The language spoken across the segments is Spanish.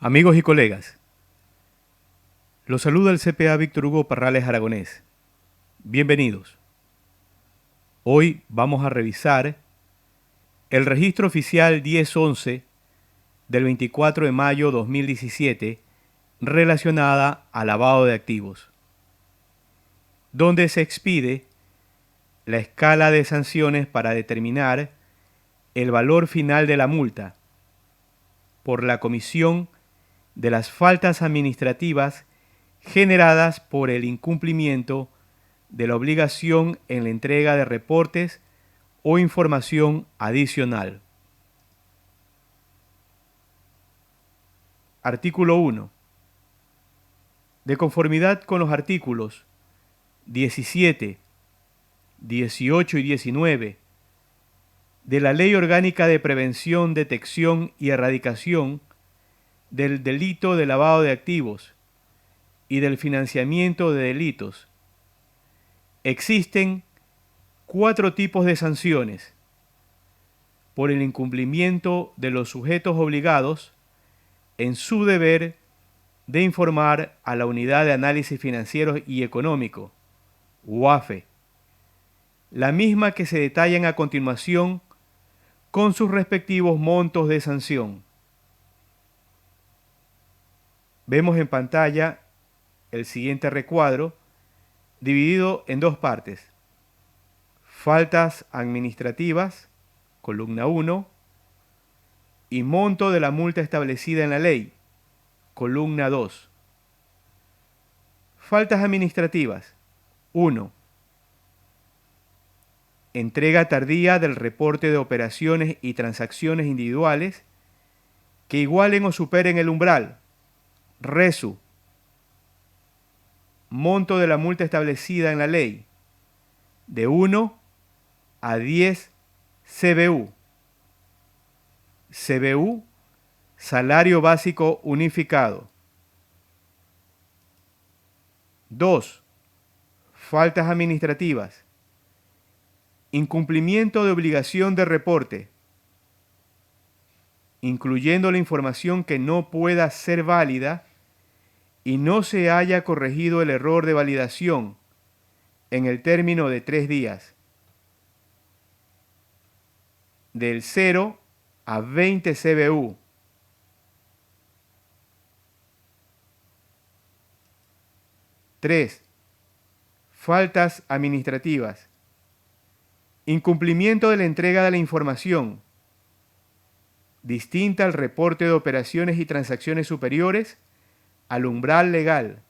Amigos y colegas, los saluda el CPA Víctor Hugo Parrales Aragonés. Bienvenidos. Hoy vamos a revisar el registro oficial 1011 del 24 de mayo 2017 relacionada al lavado de activos, donde se expide la escala de sanciones para determinar el valor final de la multa por la comisión de las faltas administrativas generadas por el incumplimiento de la obligación en la entrega de reportes o información adicional. Artículo 1. De conformidad con los artículos 17, 18 y 19 de la Ley Orgánica de Prevención, Detección y Erradicación del delito de lavado de activos y del financiamiento de delitos, existen 4 tipos de sanciones por el incumplimiento de los sujetos obligados en su deber de informar a la Unidad de Análisis Financiero y Económico, UAFE, la misma que se detallan a continuación con sus respectivos montos de sanción. Vemos en pantalla el siguiente recuadro, dividido en 2 partes. Faltas administrativas, columna 1, y monto de la multa establecida en la ley, columna 2. Faltas administrativas. 1. Entrega tardía del reporte de operaciones y transacciones individuales que igualen o superen el umbral, RESU. Monto de la multa establecida en la ley, de 1 a 10 CBU. CBU, salario básico unificado. 2. Faltas administrativas. Incumplimiento de obligación de reporte, incluyendo la información que no pueda ser válida y no se haya corregido el error de validación en el término de 3 días. Del 0 a 20 CBU. 3. Faltas administrativas. Incumplimiento de la entrega de la información distinta al reporte de operaciones y transacciones superiores al umbral legal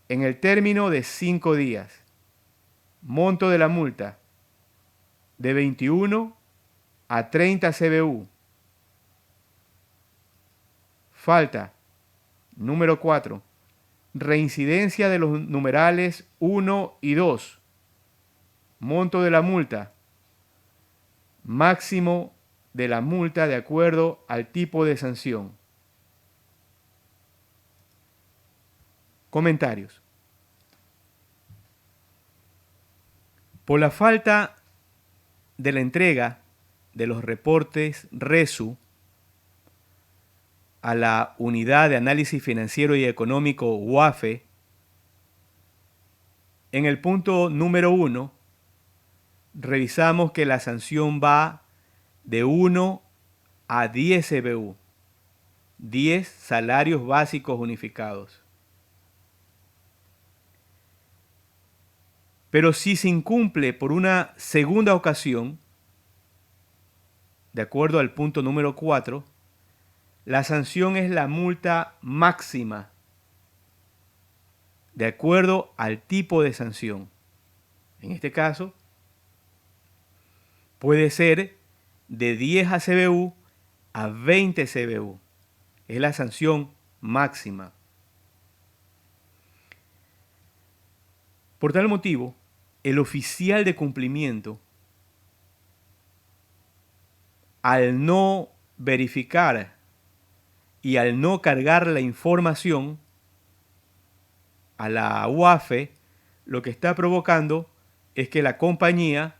en el término de 5 días. Monto de la multa de 21 a 30 CBU. Falta número 4. Reincidencia de los numerales 1 y 2. Monto de la multa. Máximo de la multa de acuerdo al tipo de sanción. Comentarios. Por la falta de la entrega de los reportes RESU a la Unidad de Análisis Financiero y Económico UAFE, en el punto número 1, revisamos que la sanción va de 1 a 10 CBU, 10 salarios básicos unificados. Pero si se incumple por una segunda ocasión, de acuerdo al punto número 4, la sanción es la multa máxima, de acuerdo al tipo de sanción. En este caso, puede ser de 10 CBU a 20 CBU. Es la sanción máxima. Por tal motivo, el oficial de cumplimiento, al no verificar y al no cargar la información a la UAFE, lo que está provocando es que la compañía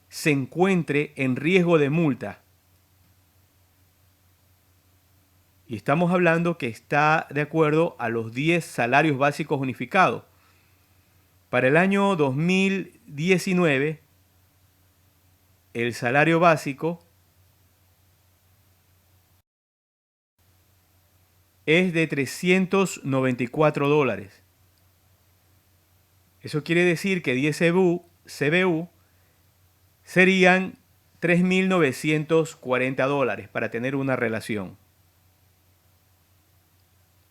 se encuentre en riesgo de multa. Y estamos hablando que está de acuerdo a los 10 salarios básicos unificados. Para el año 2019, el salario básico es de $394. Eso quiere decir que 10 CBU serían $3.940 para tener una relación.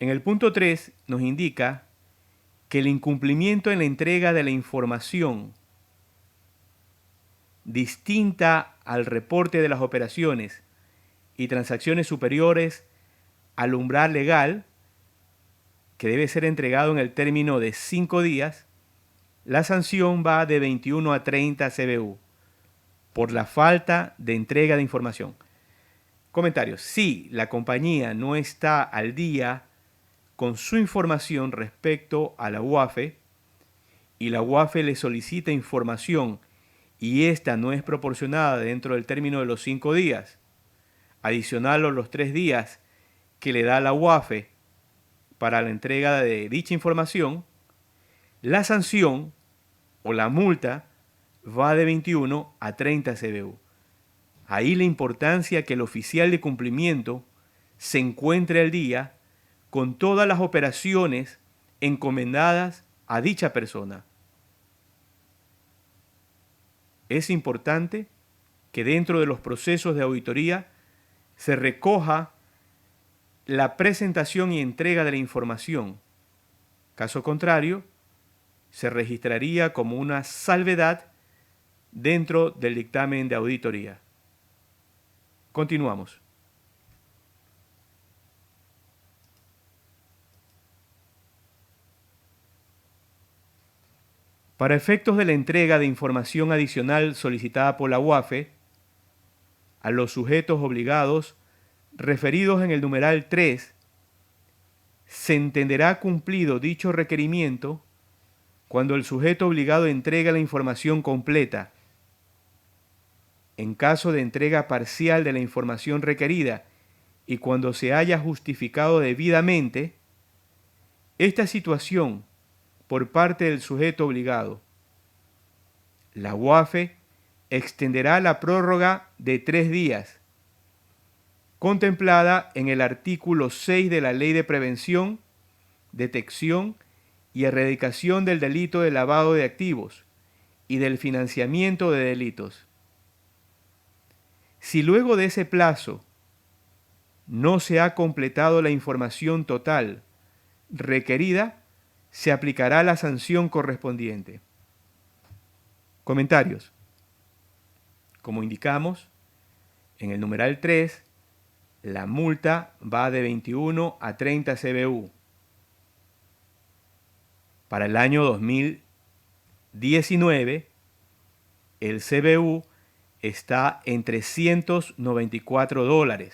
En el punto 3 nos indica que el incumplimiento en la entrega de la información distinta al reporte de las operaciones y transacciones superiores al umbral legal, que debe ser entregado en el término de 5 días, la sanción va de 21 a 30 CBU por la falta de entrega de información. Comentarios. Si la compañía no está al día con su información respecto a la UAFE y la UAFE le solicita información y esta no es proporcionada dentro del término de los 5 días, adicional a los 3 días que le da la UAFE para la entrega de dicha información, la sanción o la multa va de 21 a 30 CBU. Ahí la importancia que el oficial de cumplimiento se encuentre al día con todas las operaciones encomendadas a dicha persona. Es importante que dentro de los procesos de auditoría se recoja la presentación y entrega de la información. Caso contrario, se registraría como una salvedad dentro del dictamen de auditoría. Continuamos. Para efectos de la entrega de información adicional solicitada por la UAFE a los sujetos obligados referidos en el numeral 3, se entenderá cumplido dicho requerimiento cuando el sujeto obligado entrega la información completa. En caso de entrega parcial de la información requerida y cuando se haya justificado debidamente esta situación por parte del sujeto obligado, la UAFE extenderá la prórroga de 3 días, contemplada en el artículo 6 de la Ley de Prevención, Detección y Erradicación del delito de lavado de activos y del financiamiento de delitos. Si luego de ese plazo no se ha completado la información total requerida, se aplicará la sanción correspondiente. Comentarios. Como indicamos, en el numeral 3, la multa va de 21 a 30 CBU. Para el año 2019, el CBU está en $394.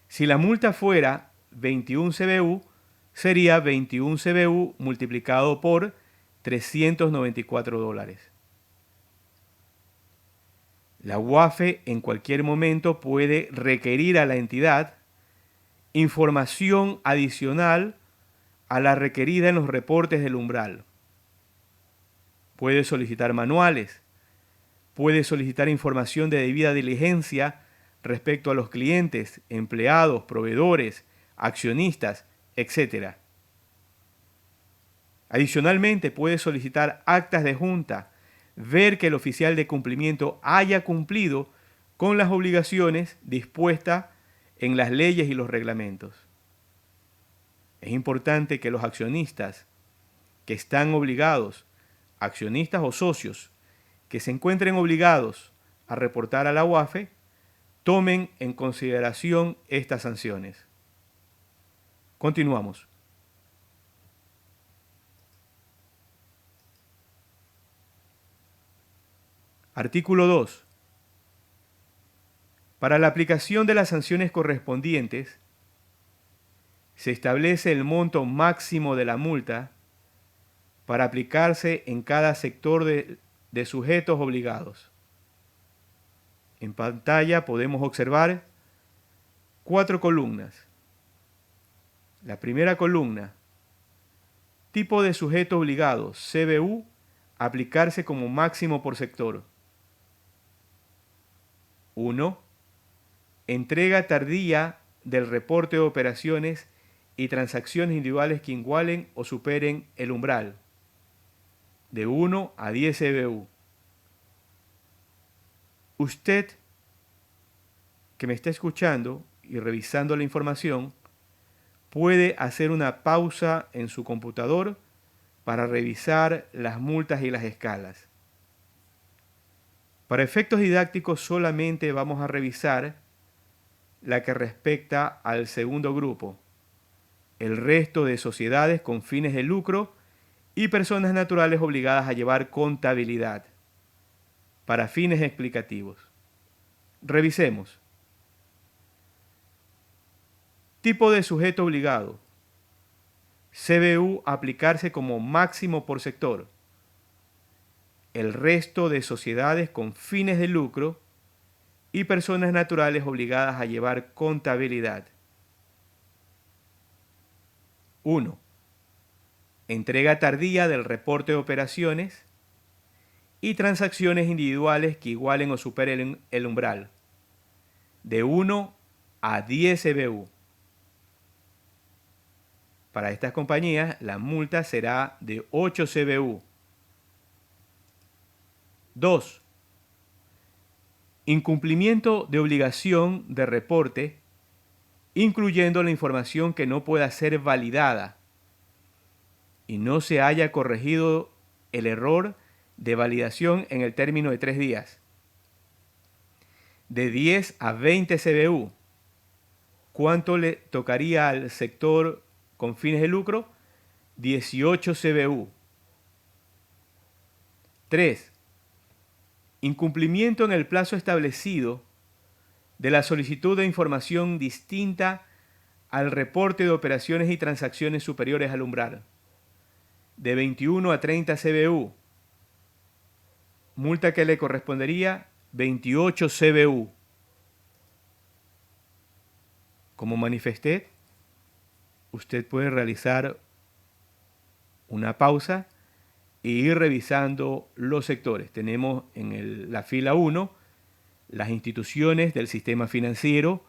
Si la multa fuera 21 CBU, sería 21 CBU multiplicado por $394. La UAFE en cualquier momento puede requerir a la entidad información adicional a la requerida en los reportes del umbral. Puede solicitar manuales, puede solicitar información de debida diligencia respecto a los clientes, empleados, proveedores, accionistas, etc. Adicionalmente, puede solicitar actas de junta, ver que el oficial de cumplimiento haya cumplido con las obligaciones dispuestas en las leyes y los reglamentos. Es importante que los accionistas que están obligados, accionistas o socios, que se encuentren obligados a reportar a la UAFE, tomen en consideración estas sanciones. Continuamos. Artículo 2. Para la aplicación de las sanciones correspondientes, se establece el monto máximo de la multa para aplicarse en cada sector de sujetos obligados. En pantalla podemos observar 4 columnas. La primera columna, tipo de sujeto obligado, CBU, aplicarse como máximo por sector. 1. Entrega tardía del reporte de operaciones y transacciones individuales que igualen o superen el umbral, de 1 a 10 CBU. Usted, que me está escuchando y revisando la información, puede hacer una pausa en su computador para revisar las multas y las escalas. Para efectos didácticos solamente vamos a revisar la que respecta al segundo grupo, el resto de sociedades con fines de lucro y personas naturales obligadas a llevar contabilidad, para fines explicativos. Revisemos. Tipo de sujeto obligado. CBU aplicarse como máximo por sector. El resto de sociedades con fines de lucro y personas naturales obligadas a llevar contabilidad. 1. Entrega tardía del reporte de operaciones y transacciones individuales que igualen o superen el umbral, de 1 a 10 CBU. Para estas compañías, la multa será de 8 CBU. 2. Incumplimiento de obligación de reporte, incluyendo la información que no pueda ser validada y no se haya corregido el error de validación en el término de 3 días. De 10 a 20 CBU. ¿Cuánto le tocaría al sector con fines de lucro? 18 CBU. 3. Incumplimiento en el plazo establecido de la solicitud de información distinta al reporte de operaciones y transacciones superiores al umbral, de 21 a 30 CBU. Multa que le correspondería 28 CBU. Como manifesté, usted puede realizar una pausa e ir revisando los sectores. Tenemos en la fila 1 las instituciones del sistema financiero,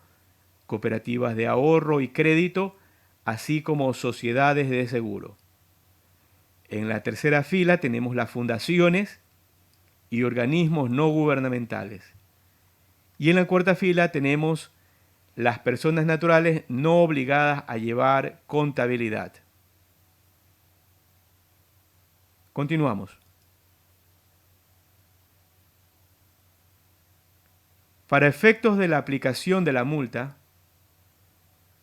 cooperativas de ahorro y crédito, así como sociedades de seguro. En la tercera fila tenemos las fundaciones y organismos no gubernamentales. Y en la cuarta fila tenemos las personas naturales no obligadas a llevar contabilidad. Continuamos. Para efectos de la aplicación de la multa,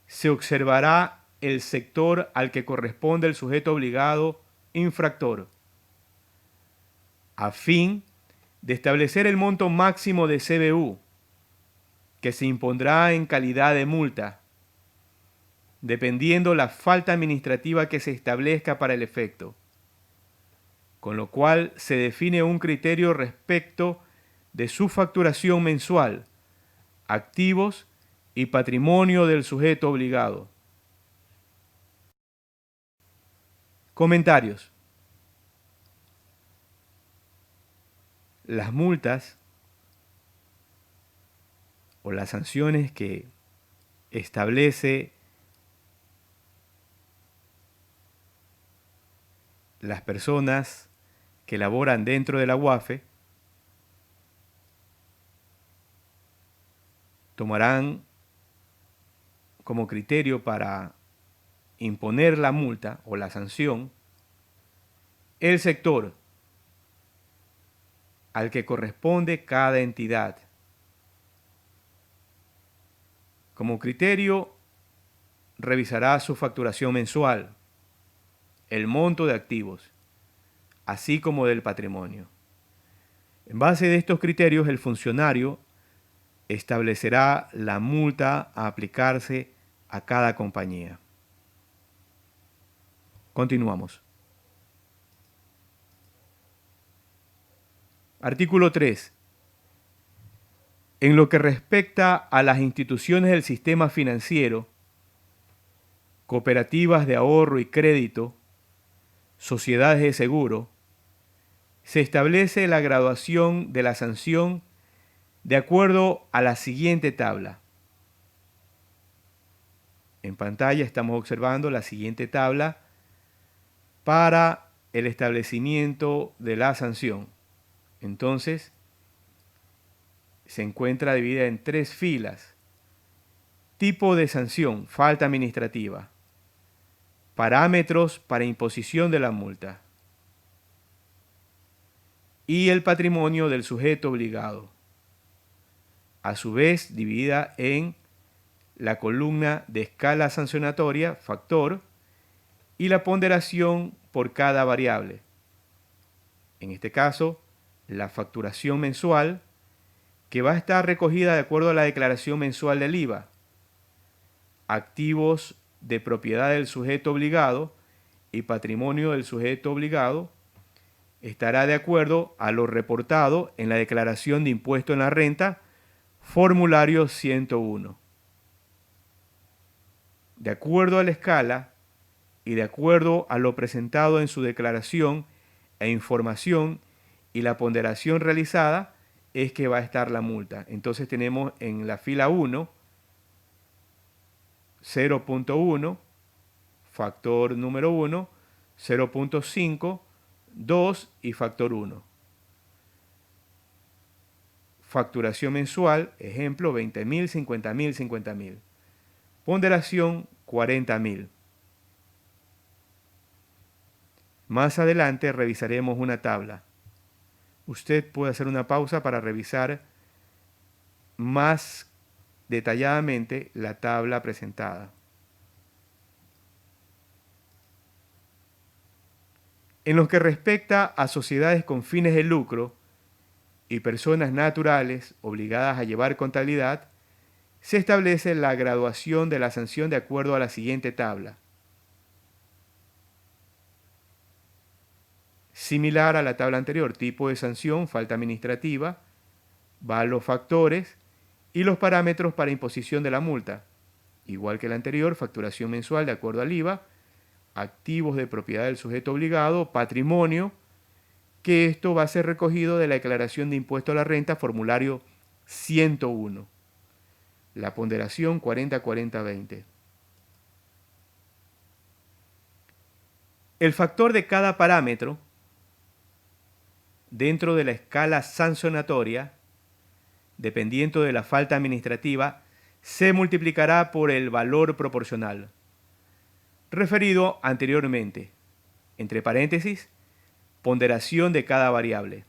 se observará el sector al que corresponde el sujeto obligado infractor, a fin de establecer el monto máximo de CBU, que se impondrá en calidad de multa, dependiendo la falta administrativa que se establezca para el efecto, con lo cual se define un criterio respecto de su facturación mensual, activos y patrimonio del sujeto obligado. Comentarios. Las multas o las sanciones que establece las personas que laboran dentro de la UAFE tomarán como criterio para imponer la multa o la sanción el sector al que corresponde cada entidad. Como criterio, revisará su facturación mensual, el monto de activos, así como del patrimonio. En base de estos criterios, el funcionario establecerá la multa a aplicarse a cada compañía. Continuamos. Artículo 3. En lo que respecta a las instituciones del sistema financiero, cooperativas de ahorro y crédito, sociedades de seguro, se establece la graduación de la sanción de acuerdo a la siguiente tabla. En pantalla estamos observando la siguiente tabla para el establecimiento de la sanción. Entonces, se encuentra dividida en 3 filas. Tipo de sanción, falta administrativa. Parámetros para imposición de la multa. Y el patrimonio del sujeto obligado. A su vez, dividida en la columna de escala sancionatoria, factor, y la ponderación por cada variable. En este caso, la facturación mensual, que va a estar recogida de acuerdo a la declaración mensual del IVA. Activos de propiedad del sujeto obligado y patrimonio del sujeto obligado estará de acuerdo a lo reportado en la declaración de impuesto en la renta, formulario 101. De acuerdo a la escala y de acuerdo a lo presentado en su declaración e información y la ponderación realizada, es que va a estar la multa. Entonces tenemos en la fila 1, 0.1, factor número 1, 0.5, 2 y factor 1. Facturación mensual, ejemplo, 20.000, 50.000, 50.000. Ponderación, 40.000. Más adelante revisaremos una tabla. Usted puede hacer una pausa para revisar más detalladamente la tabla presentada. En lo que respecta a sociedades con fines de lucro y personas naturales obligadas a llevar contabilidad, se establece la graduación de la sanción de acuerdo a la siguiente tabla. Similar a la tabla anterior, tipo de sanción, falta administrativa, va a los factores y los parámetros para imposición de la multa. Igual que la anterior, facturación mensual de acuerdo al IVA, activos de propiedad del sujeto obligado, patrimonio, que esto va a ser recogido de la declaración de impuesto a la renta, formulario 101. La ponderación 40-40-20. El factor de cada parámetro dentro de la escala sancionatoria, dependiendo de la falta administrativa, se multiplicará por el valor proporcional referido anteriormente, entre paréntesis, ponderación de cada variable.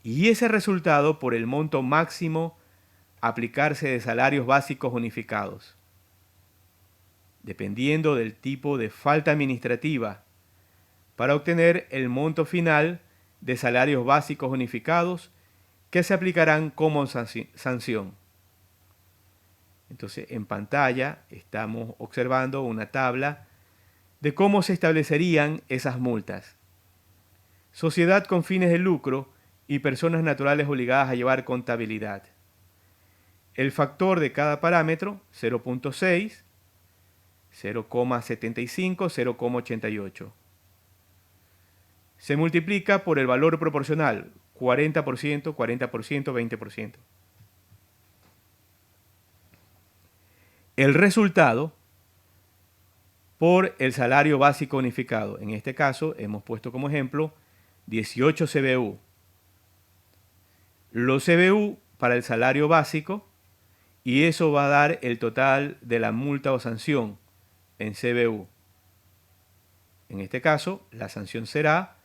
Y ese resultado por el monto máximo a aplicarse de salarios básicos unificados. Dependiendo del tipo de falta administrativa, para obtener el monto final de salarios básicos unificados que se aplicarán como sanción. Entonces, en pantalla estamos observando una tabla de cómo se establecerían esas multas. Sociedad con fines de lucro y personas naturales obligadas a llevar contabilidad. El factor de cada parámetro, 0.6, 0,75, 0,88. Se multiplica por el valor proporcional, 40%, 40%, 20%. El resultado por el salario básico unificado. En este caso hemos puesto como ejemplo 18 CBU. Los CBU para el salario básico, y eso va a dar el total de la multa o sanción en CBU. En este caso, la sanción será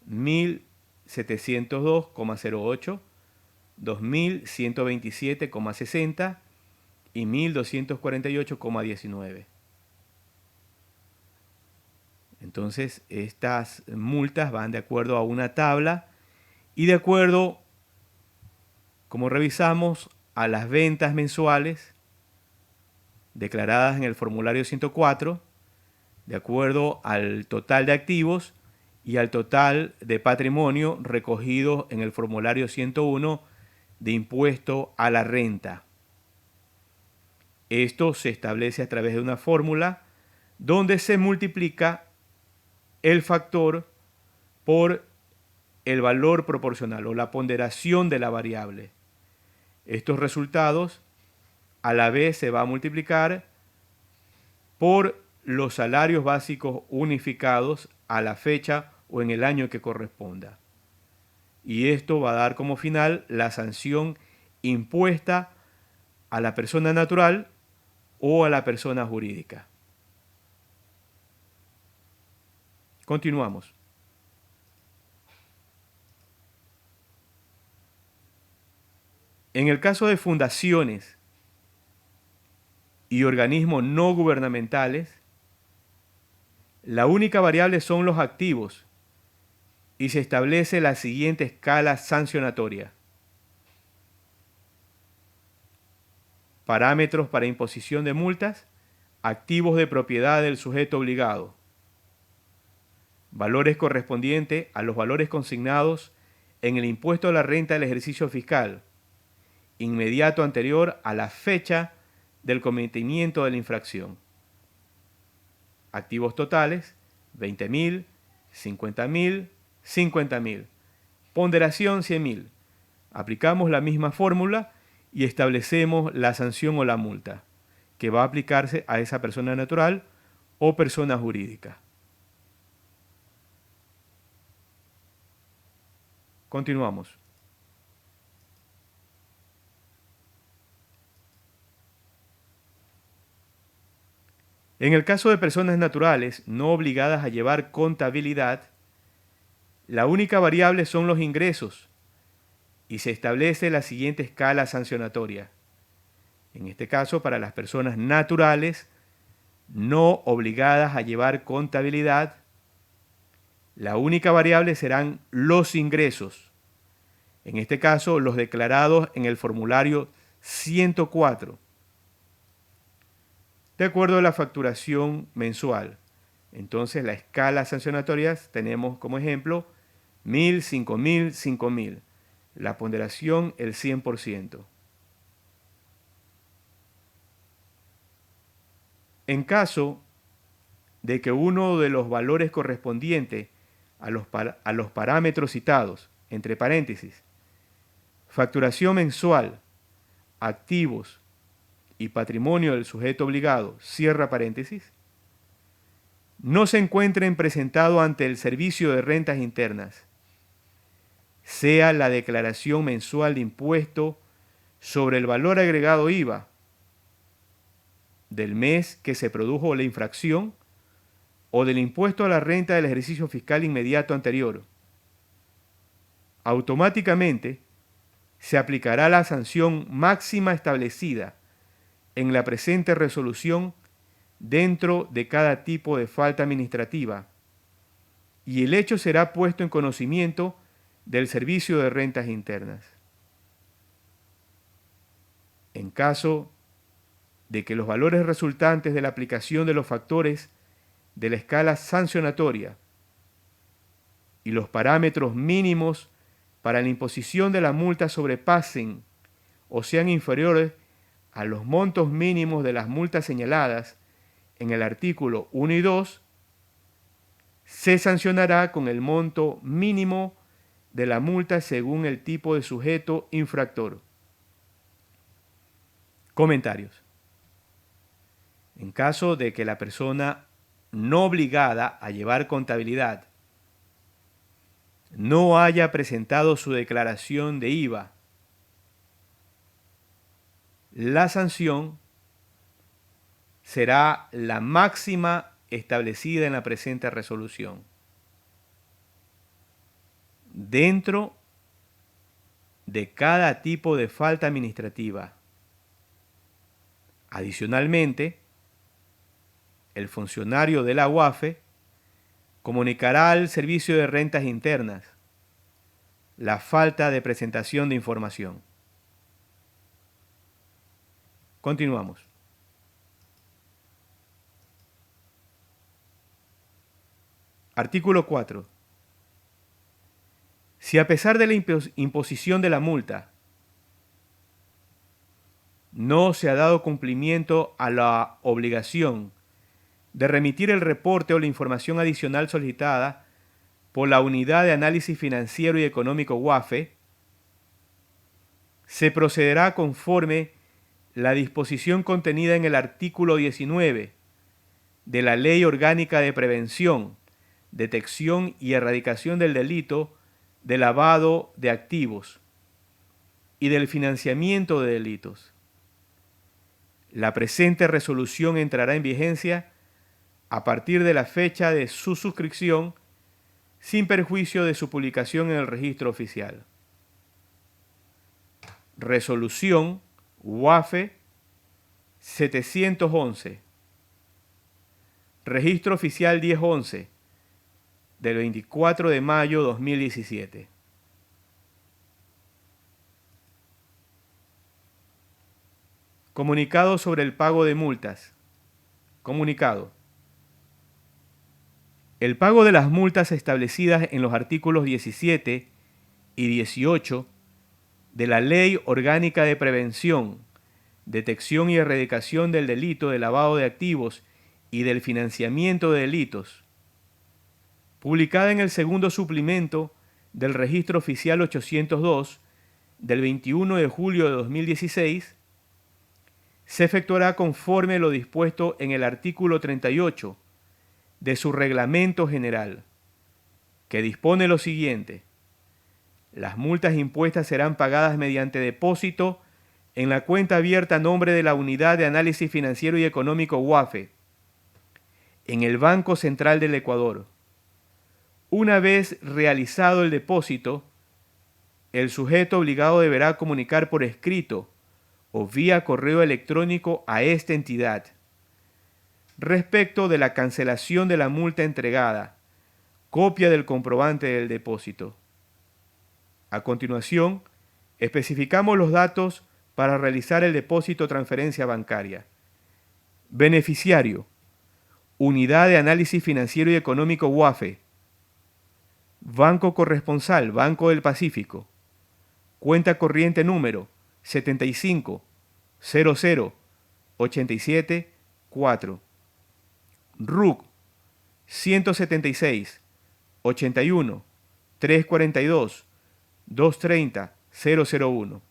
1.702,08, 2.127,60 y 1.248,19. Entonces, estas multas van de acuerdo a una tabla y de acuerdo, como revisamos, a las ventas mensuales declaradas en el formulario 104, de acuerdo al total de activos y al total de patrimonio recogido en el formulario 101 de impuesto a la renta. Esto se establece a través de una fórmula donde se multiplica el factor por el valor proporcional o la ponderación de la variable. Estos resultados a la vez se va a multiplicar por los salarios básicos unificados a la fecha o en el año que corresponda. Y esto va a dar como final la sanción impuesta a la persona natural o a la persona jurídica. Continuamos. En el caso de fundaciones y organismos no gubernamentales, la única variable son los activos y se establece la siguiente escala sancionatoria. Parámetros para imposición de multas, activos de propiedad del sujeto obligado. Valores correspondientes a los valores consignados en el impuesto a la renta del ejercicio fiscal, inmediato anterior a la fecha del cometimiento de la infracción. Activos totales, 20.000, 50.000, 50.000. Ponderación 100.000. Aplicamos la misma fórmula y establecemos la sanción o la multa que va a aplicarse a esa persona natural o persona jurídica. Continuamos. En el caso de personas naturales no obligadas a llevar contabilidad, la única variable son los ingresos y se establece la siguiente escala sancionatoria. En este caso, para las personas naturales no obligadas a llevar contabilidad, la única variable serán los ingresos. En este caso, los declarados en el formulario 104. De acuerdo a la facturación mensual. Entonces, la escala sancionatoria tenemos como ejemplo 1.000, 5.000, 5.000. La ponderación el 100%. En caso de que uno de los valores correspondientes a los parámetros citados, entre paréntesis, facturación mensual, activos y patrimonio del sujeto obligado, cierra paréntesis, no se encuentren presentados ante el Servicio de Rentas Internas, sea la declaración mensual de impuesto sobre el valor agregado IVA del mes que se produjo la infracción o del impuesto a la renta del ejercicio fiscal inmediato anterior. Automáticamente se aplicará la sanción máxima establecida en la presente resolución dentro de cada tipo de falta administrativa y el hecho será puesto en conocimiento del Servicio de Rentas Internas. En caso de que los valores resultantes de la aplicación de los factores de la escala sancionatoria y los parámetros mínimos para la imposición de la multa sobrepasen o sean inferiores a los montos mínimos de las multas señaladas en el artículo 1 y 2, se sancionará con el monto mínimo de la multa según el tipo de sujeto infractor. Comentarios. En caso de que la persona no obligada a llevar contabilidad no haya presentado su declaración de IVA, la sanción será la máxima establecida en la presente resolución, dentro de cada tipo de falta administrativa. Adicionalmente, el funcionario de la UAFE comunicará al Servicio de Rentas Internas la falta de presentación de información. Continuamos. Artículo 4. Si a pesar de la imposición de la multa, no se ha dado cumplimiento a la obligación de remitir el reporte o la información adicional solicitada por la Unidad de Análisis Financiero y Económico UAFE, se procederá conforme la disposición contenida en el artículo 19 de la Ley Orgánica de Prevención, Detección y Erradicación del Delito de lavado de activos y del financiamiento de delitos. La presente resolución entrará en vigencia a partir de la fecha de su suscripción, sin perjuicio de su publicación en el registro oficial. Resolución UAFE 711. Registro oficial 1011 del 24 de mayo 2017. Comunicado sobre el pago de multas. Comunicado. El pago de las multas establecidas en los artículos 17 y 18 de la Ley Orgánica de Prevención, Detección y Erradicación del Delito de lavado de activos y del financiamiento de delitos, publicada en el segundo suplemento del Registro Oficial 802 del 21 de julio de 2016, se efectuará conforme lo dispuesto en el artículo 38 de su Reglamento General, que dispone lo siguiente: las multas impuestas serán pagadas mediante depósito en la cuenta abierta a nombre de la Unidad de Análisis Financiero y Económico UAFE, en el Banco Central del Ecuador. Una vez realizado el depósito, el sujeto obligado deberá comunicar por escrito o vía correo electrónico a esta entidad respecto de la cancelación de la multa entregada, copia del comprobante del depósito. A continuación, especificamos los datos para realizar el depósito o transferencia bancaria. Beneficiario: Unidad de Análisis Financiero y Económico UAFE. Banco corresponsal: Banco del Pacífico. Cuenta corriente número 75 00 87 4. RUC 176 81 342 230 001.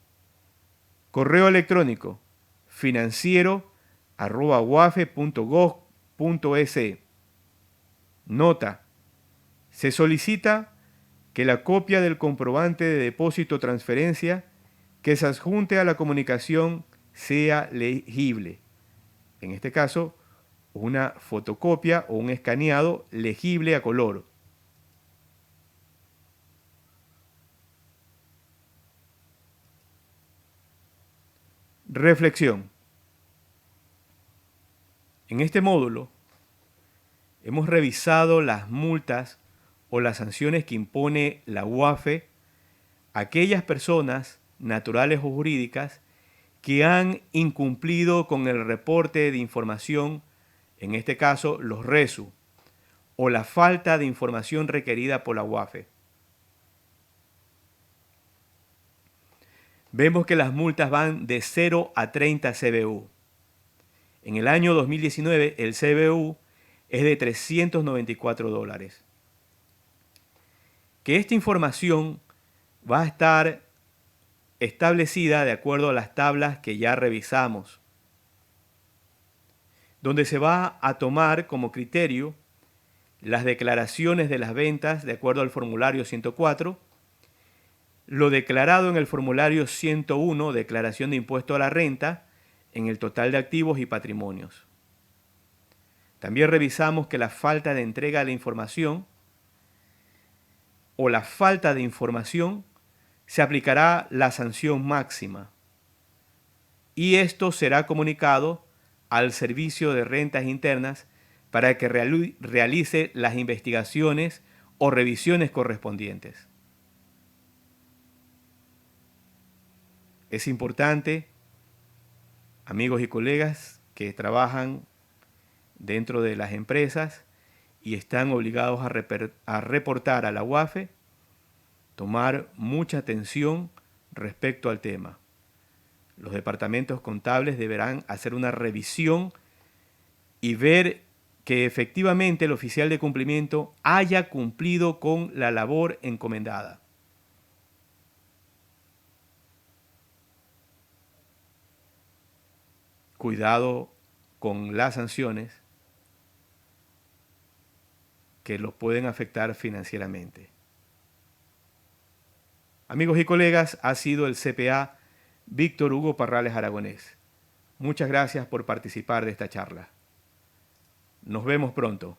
Correo electrónico financiero@uafe.gov.es. Nota: se solicita que la copia del comprobante de depósito o transferencia que se adjunte a la comunicación sea legible. En este caso, una fotocopia o un escaneado legible a color. Reflexión. En este módulo hemos revisado las multas o las sanciones que impone la UAFE a aquellas personas, naturales o jurídicas, que han incumplido con el reporte de información, en este caso los RESU, o la falta de información requerida por la UAFE. Vemos que las multas van de 0 a 30 CBU. En el año 2019 el CBU es de $394. Que esta información va a estar establecida de acuerdo a las tablas que ya revisamos, donde se va a tomar como criterio las declaraciones de las ventas de acuerdo al formulario 104, lo declarado en el formulario 101, declaración de impuesto a la renta, en el total de activos y patrimonios. También revisamos que la falta de entrega de la información o la falta de información se aplicará la sanción máxima, y esto será comunicado al Servicio de Rentas Internas para que realice las investigaciones o revisiones correspondientes. Es importante, amigos y colegas que trabajan dentro de las empresas y están obligados a reportar a la UAFE, tomar mucha atención respecto al tema. Los departamentos contables deberán hacer una revisión y ver que efectivamente el oficial de cumplimiento haya cumplido con la labor encomendada. Cuidado con las sanciones que los pueden afectar financieramente. Amigos y colegas, ha sido el CPA Víctor Hugo Parrales Aragonés. Muchas gracias por participar de esta charla. Nos vemos pronto.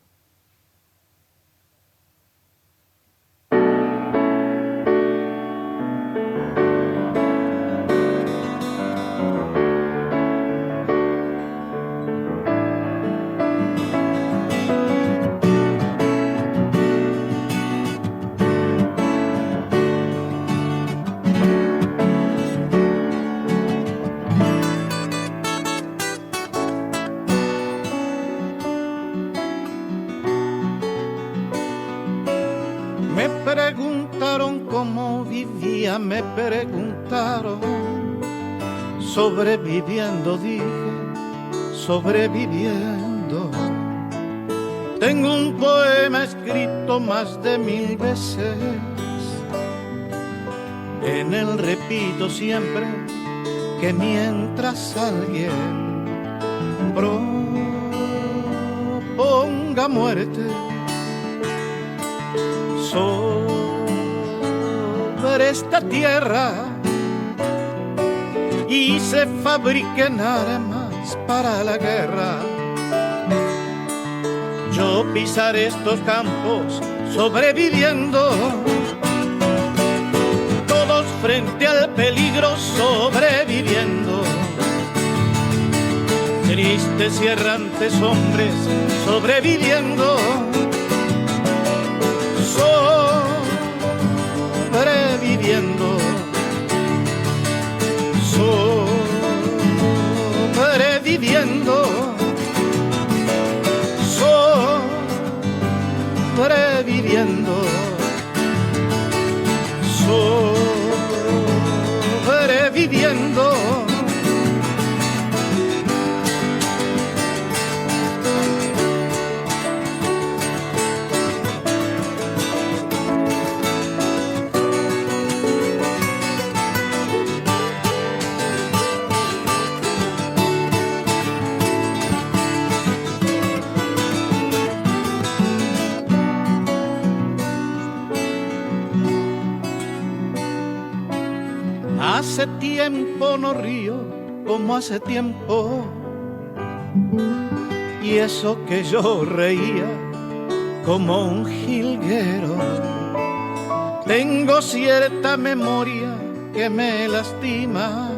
Me preguntaron cómo vivía, me preguntaron, sobreviviendo, dije, sobreviviendo. Tengo un poema escrito más de 1000 veces, en él repito siempre que mientras alguien proponga muerte sobre esta tierra y se fabriquen armas para la guerra, yo pisaré estos campos sobreviviendo, todos frente al peligro sobreviviendo, tristes y errantes hombres sobreviviendo, sobreviviendo, sobreviviendo, sobreviviendo, sobreviviendo. Hace tiempo no río como hace tiempo, y eso que yo reía como un jilguero. Tengo cierta memoria que me lastima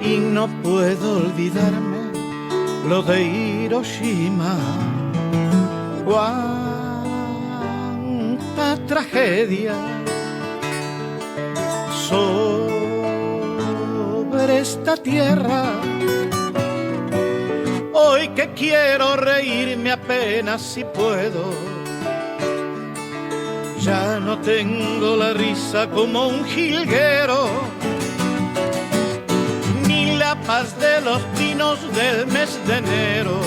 y no puedo olvidarme lo de Hiroshima. Cuánta tragedia sobre esta tierra. Hoy que quiero reírme apenas si puedo, ya no tengo la risa como un jilguero, ni la paz de los pinos del mes de enero.